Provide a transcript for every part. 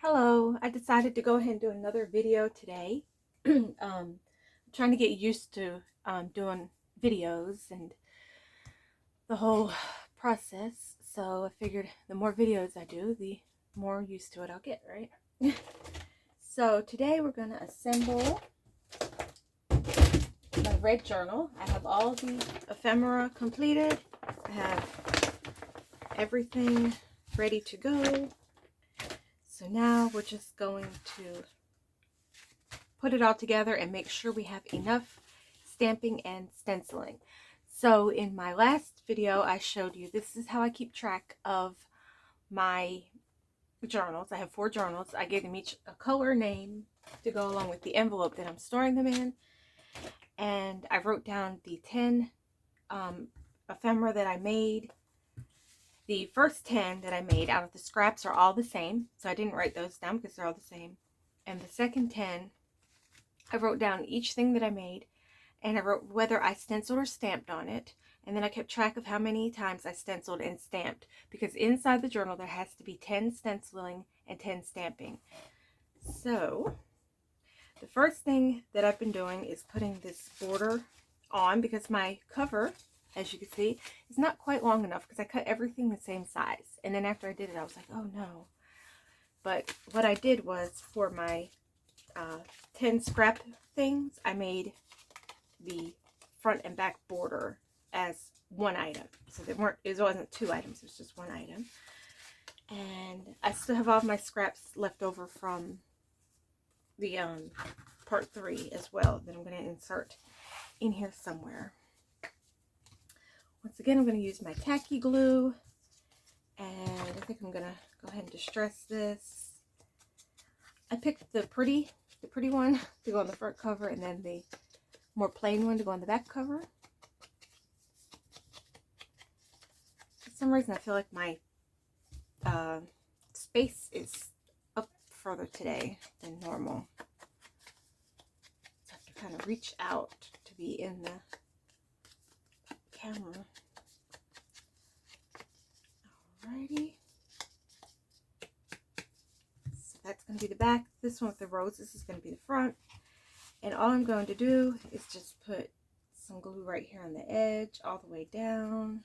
Hello, I decided to go ahead and do another video today. I'm trying to get used to doing videos and the whole process. So I figured the more videos I do, the more used to it I'll get, right? So today we're going to assemble my red journal. I have all the ephemera completed. I have everything ready to go. So now we're just going to put it all together and make sure we have enough stamping and stenciling. So in my last video I showed you this is how I keep track of my journals. I have 4 journals. I gave them each a color name to go along with the envelope that I'm storing them in, and I wrote down the 10 ephemera that I made. The first 10 that I made out of the scraps are all the same, so I didn't write those down because they're all the same. And the second 10, I wrote down each thing that I made, and I wrote whether I stenciled or stamped on it, and then I kept track of how many times I stenciled and stamped, because inside the journal there has to be 10 stenciling and 10 stamping. So the first thing that I've been doing is putting this border on, because my cover, as you can see, is not quite long enough because I cut everything the same size. And then after I did it, I was like, oh no. But what I did was, for my 10 scrap things, I made the front and back border as one item. So it wasn't 2 items, it was just 1 item. And I still have all of my scraps left over from the part 3 as well, that I'm going to insert in here somewhere. Once again, I'm going to use my tacky glue, and I think I'm going to go ahead and distress this. I picked the pretty one to go on the front cover, and then the more plain one to go on the back cover. For some reason I feel like my space is up further today than normal, so I have to kind of reach out to be in the camera. Alrighty, so that's going to be the back. This one with the roses is going to be the front. And all I'm going to do is just put some glue right here on the edge, all the way down.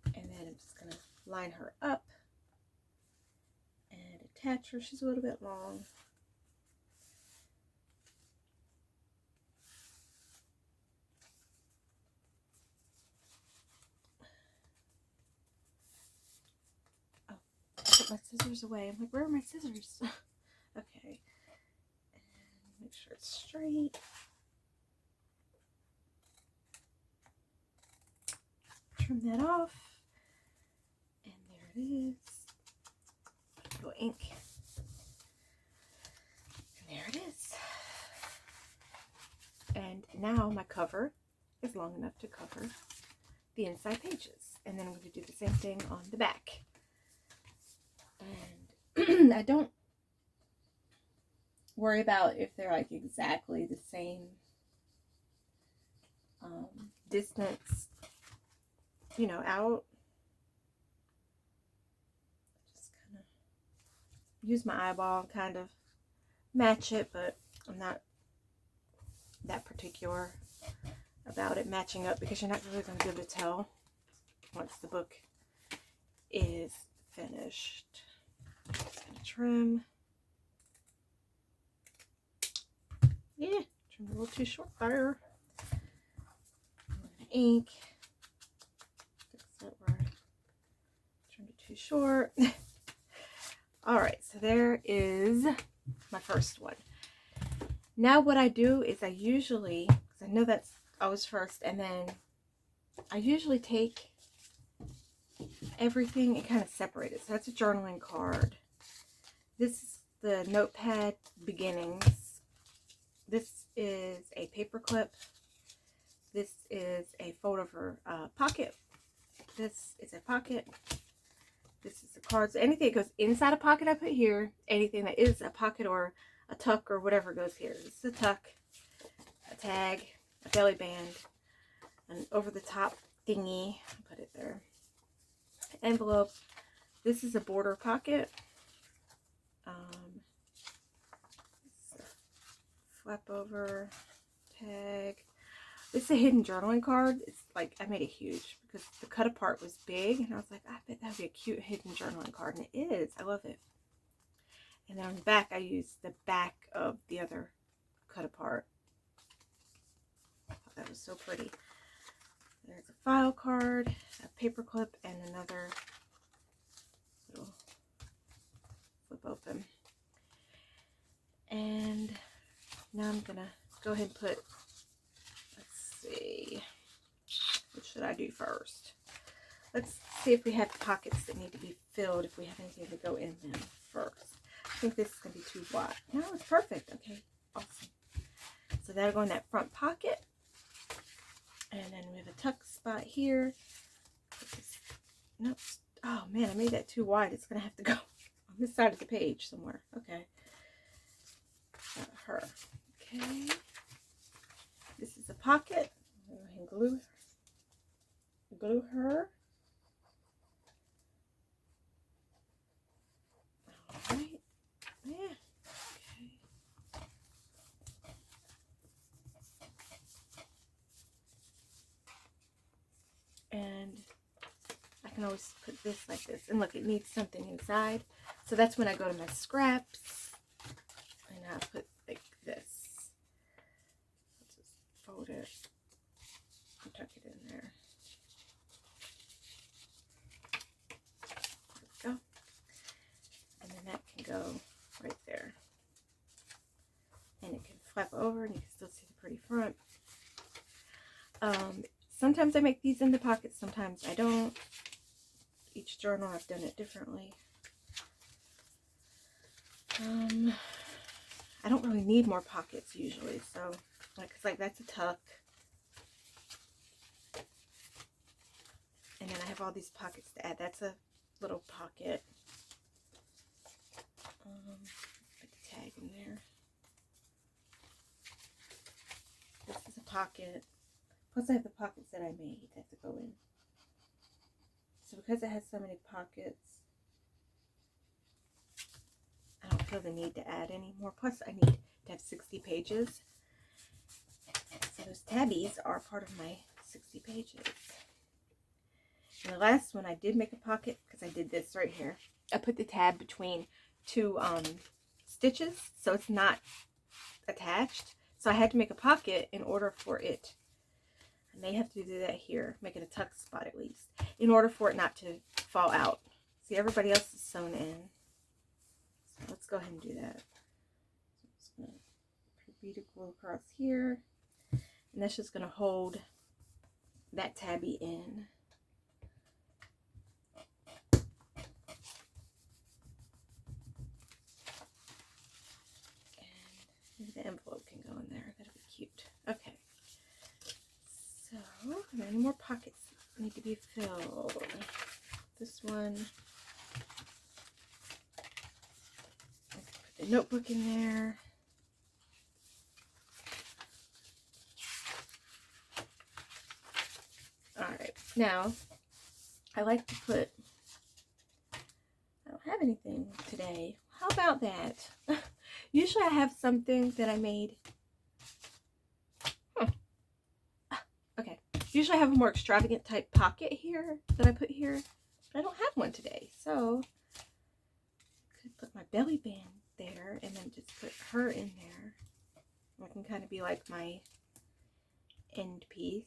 And then I'm just going to line her up and attach her. She's a little bit long. Oh, I put my scissors away. I'm like, where are my scissors? Okay. And make sure it's straight. Trim that off. And there it is. Little ink. And there it is. And now my cover is long enough to cover the inside pages. And then I'm going to do the same thing on the back. And I don't worry about if they're like exactly the same distance, out. Just kind of use my eyeball, kind of match it, but I'm not that particular about it matching up, because you're not really going to be able to tell once the book is finished. Just going to trim. Yeah, trim a little too short there. Ink. Fix that where I trimmed it too short. Alright, so there is my first one. Now what I do is I usually, because I know that's always first, and then I usually take everything and kind of separate it. So that's a journaling card. This is the notepad beginnings. This is a paper clip. This is a folder for pocket. This is a pocket. This is a card. So anything that goes inside a pocket I put here. Anything that is a pocket or a tuck or whatever goes here. This is a tuck, a tag, a belly band, an over the top thingy. Put it there. envelope. This is a border pocket. Flap over tag. This is a hidden journaling card. It's like, I made it huge because the cut apart was big, and I was like, I bet that would be a cute hidden journaling card, and it is. I love it. And then on the back, I used the back of the other cut apart. I thought that was so pretty. There's a file card, a paper clip, and another little flip open. And now I'm gonna go ahead and put, let's see, what should I do first? Let's see if we have pockets that need to be filled, if we have anything to go in them first. I think this is gonna be too wide. No, it's perfect. Okay, awesome. So that'll go in that front pocket. And then we have a tuck spot here. Nope. Oh man, I made that too wide. It's gonna have to go on this side of the page somewhere. Okay. Got her. Okay. This is a pocket. I'm going to go ahead and glue her. All right. Yeah. Okay. And I can always put this like this. And look, it needs something inside. So that's when I go to my scraps. And I put like this. Let's just fold it and tuck it in there. There we go. And then that can go right there. And it can flap over and you can still see the pretty front. Sometimes I make these in the pockets, sometimes I don't. Each journal I've done it differently. I don't really need more pockets usually, so like it's like that's a tuck. And then I have all these pockets to add. That's a little pocket. Put the tag in there. This is a pocket. Plus I have the pockets that I made that have to go in. So because it has so many pockets, I don't feel the need to add any more. Plus I need to have 60 pages. So those tabbies are part of my 60 pages. And the last one I did make a pocket because I did this right here. I put the tab between two stitches so it's not attached. So I had to make a pocket in order for it. I may have to do that here, make it a tuck spot at least, in order for it not to fall out. See, everybody else is sewn in. So let's go ahead and do that. So I'm just going to put a bead of glue across here. And that's just going to hold that tabby in. And maybe the envelope can go in there. That'll be cute. Okay. So, and then more pockets need to be filled. This one. Put the notebook in there. Alright, now I like to put, I don't have anything today. How about that? Usually I have something that I made. Okay, usually I have a more extravagant type pocket here that I put here, but I don't have one today. So I could put my belly band there and then just put her in there. It can kind of be like my end piece.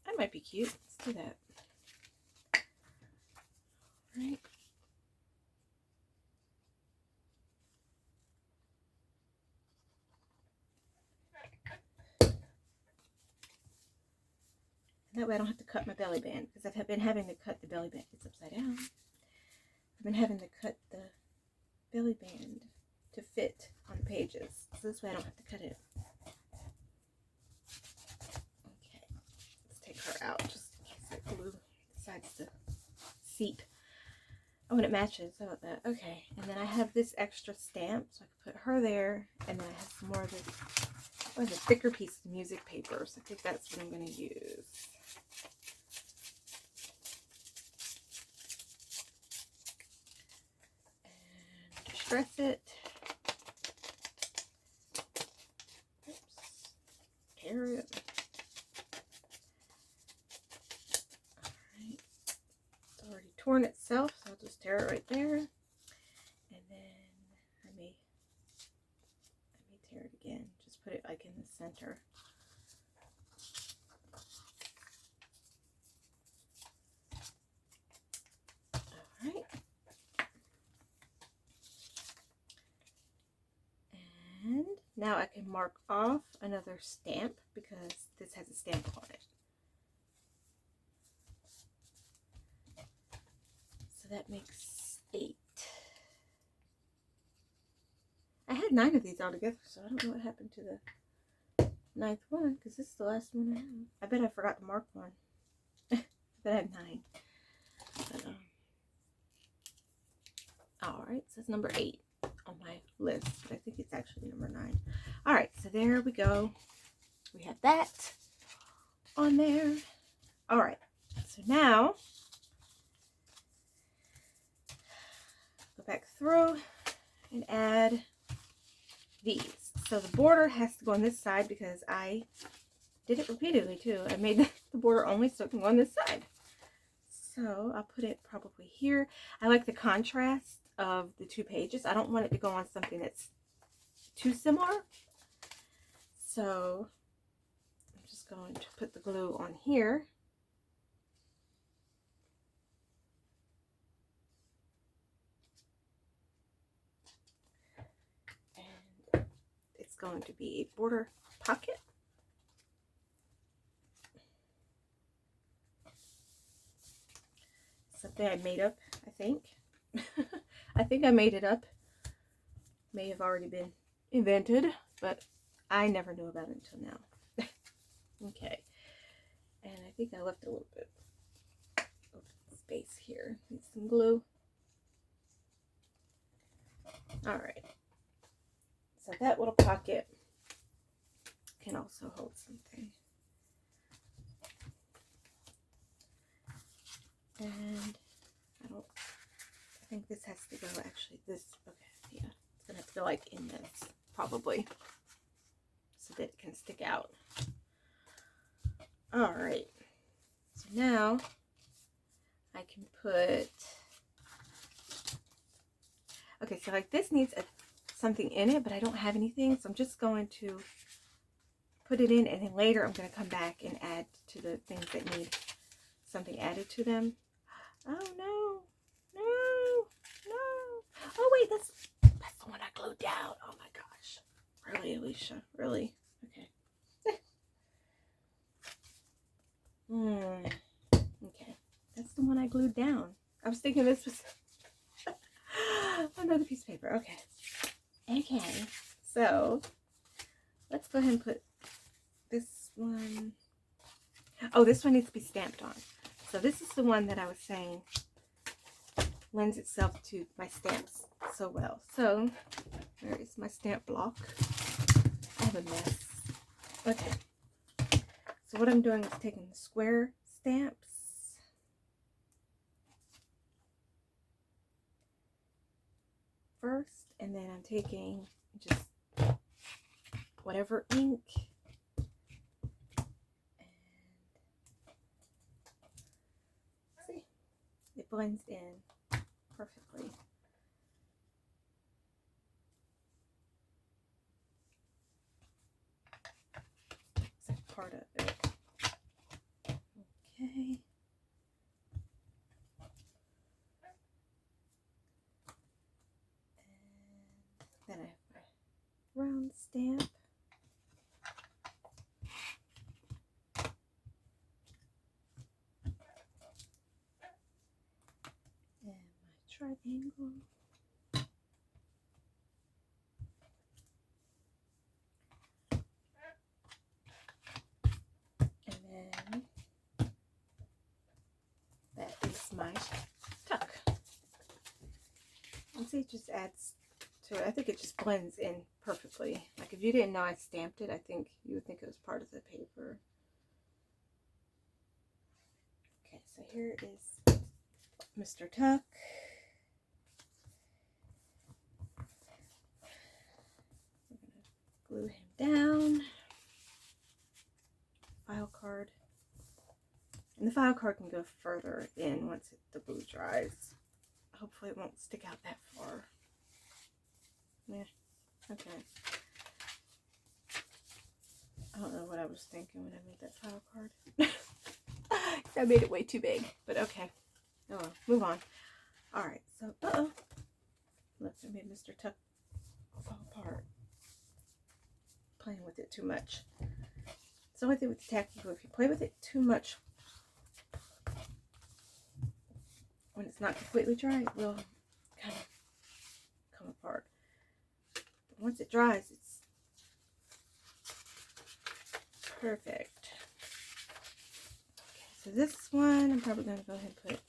That might be cute. Let's do that. All right. That way I don't have to cut my belly band, because I've been having to cut the belly band. It's upside down. I've been having to cut the belly band to fit on the pages. So this way I don't have to cut it. Okay. Let's take her out just in case that glue decides to seep. Oh, and it matches. How about that? Okay. And then I have this extra stamp, so I can put her there. And then I have some more of this. Oh, the thicker piece of music paper. So I think that's what I'm going to use. press it. Oops. Tear it. Alright. It's already torn itself, so I'll just tear it right there. And then I may tear it again. Just put it like in the center. Alright. And now I can mark off another stamp because this has a stamp on it. So that makes 8. I had 9 of these all together, so I don't know what happened to the 9th one because this is the last one I have. I bet I forgot to mark one. I bet I had 9. But, alright, so that's number 8 on my list, but I think it's actually number 9. Alright, so there we go. We have that on there. Alright, so now go back through and add these. So the border has to go on this side because I did it repeatedly too. I made the border only so it can go on this side. So I'll put it probably here. I like the contrast of the 2 pages. I don't want it to go on something that's too similar. So I'm just going to put the glue on here. And it's going to be a border pocket. Something I made up, I think. I think I made it up. May have already been invented, but I never knew about it until now. Okay. And I think I left a little bit of space here. Need some glue. Alright. So that little pocket can also hold something. And I think this has to go actually this, okay, yeah. It's gonna have to go like in this, probably. So that it can stick out. Alright. So now I can put, okay, so like this needs something in it, but I don't have anything. So I'm just going to put it in, and then later I'm going to come back and add to the things that need something added to them. Oh no, no, no. Oh wait, that's the one I glued down. Oh my gosh. Really, Alicia? Really? Okay. Okay. That's the one I glued down. I was thinking this was another piece of paper. Okay. Okay. So let's go ahead and put this one. Oh, this one needs to be stamped on. So this is the one that I was saying lends itself to my stamps so well. So where is my stamp block? I have a mess. Okay. So what I'm doing is taking the square stamps first, and then I'm taking just whatever ink, and see, it blends in perfectly. It's like part of it. Okay. And then I have my round stamp. And my triangle. And then that is my tuck. And see, it just adds to it. I think it just blends in perfectly. Like if you didn't know I stamped it, I think you would think it was part of the paper. Okay, so here is Mr. Tuck. glue him down. File card. And the file card can go further in once the glue dries. Hopefully it won't stick out that far. Yeah, okay. I don't know what I was thinking when I made that file card. I made it way too big, but okay. Oh well, move on. Alright, so, look, I made Mr. Tuck fall apart. Playing with it too much. So with it with the tacky glue, if you play with it too much, when it's not completely dry, it will kind of come apart. But once it dries, it's perfect. Okay, so this one, I'm probably going to go ahead and put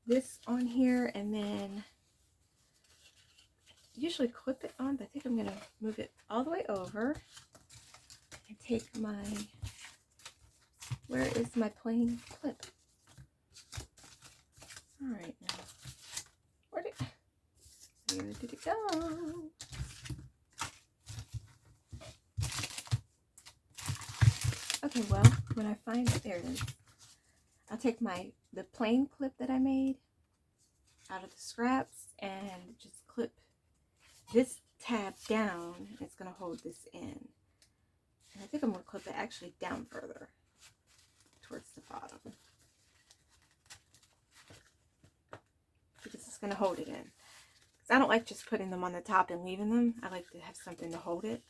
this on here, and then usually clip it on, but I think I'm going to move it all the way over and take my, where is my plain clip? All right, now, where did it go? Okay, well, when I find it, there it is. I'll take the plain clip that I made out of the scraps and just clip this tab down. It's going to hold this in. And I think I'm going to clip it actually down further towards the bottom, because it's going to hold it in. Because I don't like just putting them on the top and leaving them. I like to have something to hold it.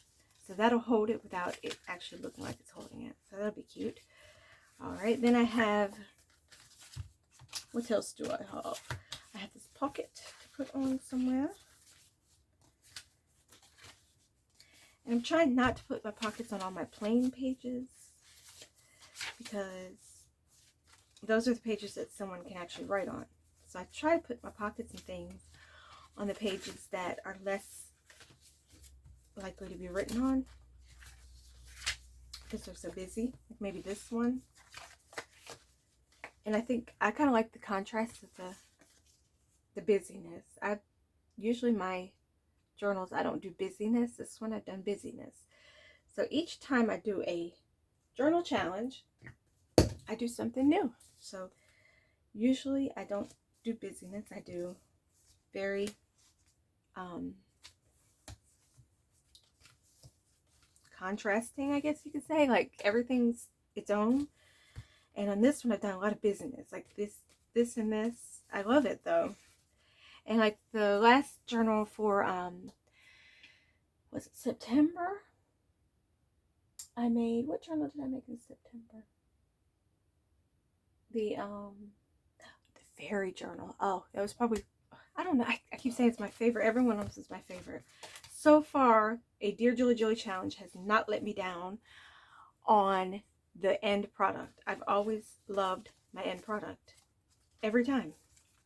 So that'll hold it without it actually looking like it's holding it. So that'll be cute. Alright, then I have, what else do I have? I have this pocket to put on somewhere. And I'm trying not to put my pockets on all my plain pages, because those are the pages that someone can actually write on. So I try to put my pockets and things on the pages that are less likely to be written on, because they're so busy. Like maybe this one. And I think I kind of like the contrast of the busyness. Usually my journals, I don't do busyness. This one I've done busyness. So each time I do a journal challenge, I do something new. So usually I don't do busyness. I do very contrasting, I guess you could say. Like everything's its own. And on this one I've done a lot of busyness. Like this and this. I love it though. And like the last journal for was it September? I made, what journal did I make in September? The fairy journal. Oh, that was probably, I don't know, I keep saying it's my favorite. Everyone else is my favorite. So far, a Dear Julie Julie challenge has not let me down on the end product. I've always loved my end product. Every time.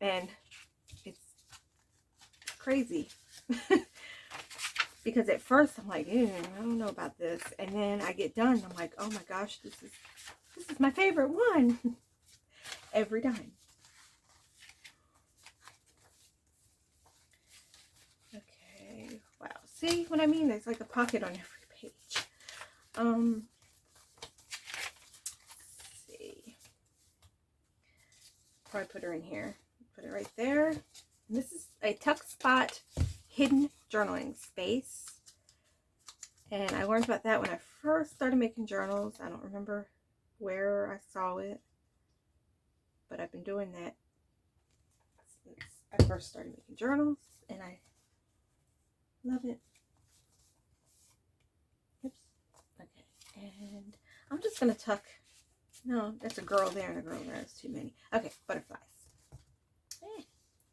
And it's crazy. Because at first I'm like, I don't know about this. And then I get done. I'm like, oh my gosh, this is my favorite one. Every time. Okay. Wow. See what I mean? There's like a pocket on every page. Let's see. Probably put her in here. Put it right there. And this is a Tuck Spot hidden journaling space. And I learned about that when I first started making journals. I don't remember where I saw it, but I've been doing that since I first started making journals, and I love it. Oops. Okay, and I'm just going to tuck, no, that's a girl there and a girl there. That's too many. Okay, butterflies. I'm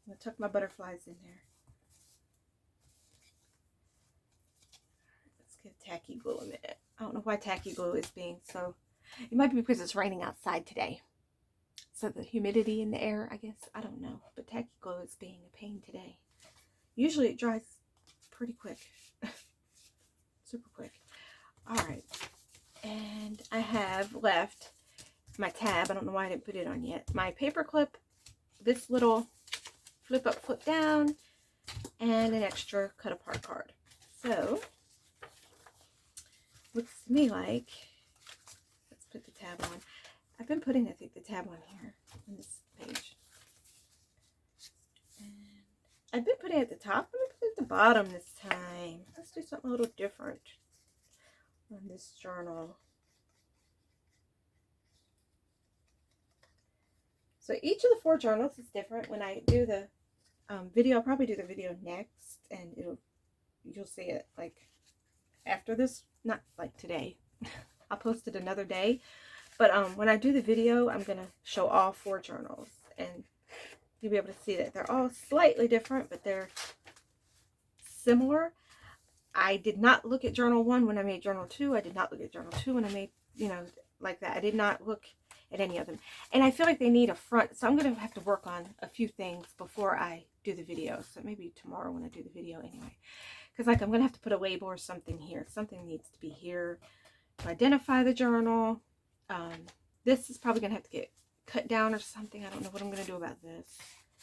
going to tuck my butterflies in there. Let's get tacky glue in it. I don't know why tacky glue is being so, it might be because it's raining outside today. So the humidity in the air, I guess, I don't know. But tacky glue is being a pain today. Usually it dries pretty quick. Super quick. Alright. And I have left my tab. I don't know why I didn't put it on yet. My paper clip, this little flip up, flip down, and an extra cut apart card. So looks to me like, let's put the tab on. I've been putting, I think, the tab on here on this page. And I've been putting it at the top. I'm going to put it at the bottom this time. Let's do something a little different on this journal. So each of the 4 journals is different. When I do the video, I'll probably do the video next, and you'll see it like after this, not like today. I'll post it another day. But when I do the video, I'm going to show all 4 journals, and you'll be able to see that they're all slightly different, but they're similar. I did not look at journal 1 when I made journal 2. I did not look at journal 2 when I made, like that. I did not look at any of them. And I feel like they need a front, so I'm going to have to work on a few things before I do the video. So maybe tomorrow when I do the video anyway. Because like I'm going to have to put a label or something here. Something needs to be here to identify the journal. This is probably going to have to get cut down or something. I don't know what I'm going to do about this.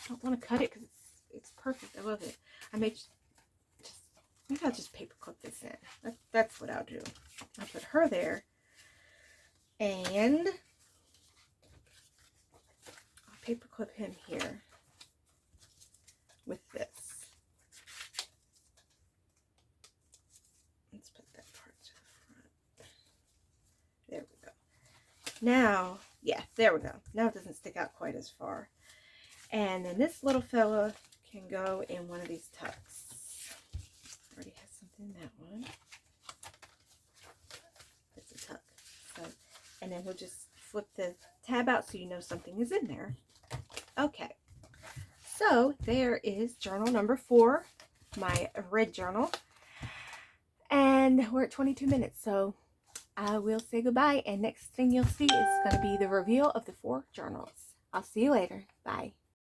I don't want to cut it because it's perfect. I love it. I may maybe I'll just paper clip this in. That's what I'll do. I'll put her there. And I'll paper clip him here with this. Let's put that part to the front. There we go. Now, yeah, there we go. Now it doesn't stick out quite as far. And then this little fella can go in one of these tucks. Already has something in that one. It's a tuck. So, and then we'll just flip the tab out so you know something is in there. Okay. So there is journal number 4, my red journal. And we're at 22 minutes, so I will say goodbye, and next thing you'll see is going to be the reveal of the 4 journals. I'll see you later. Bye.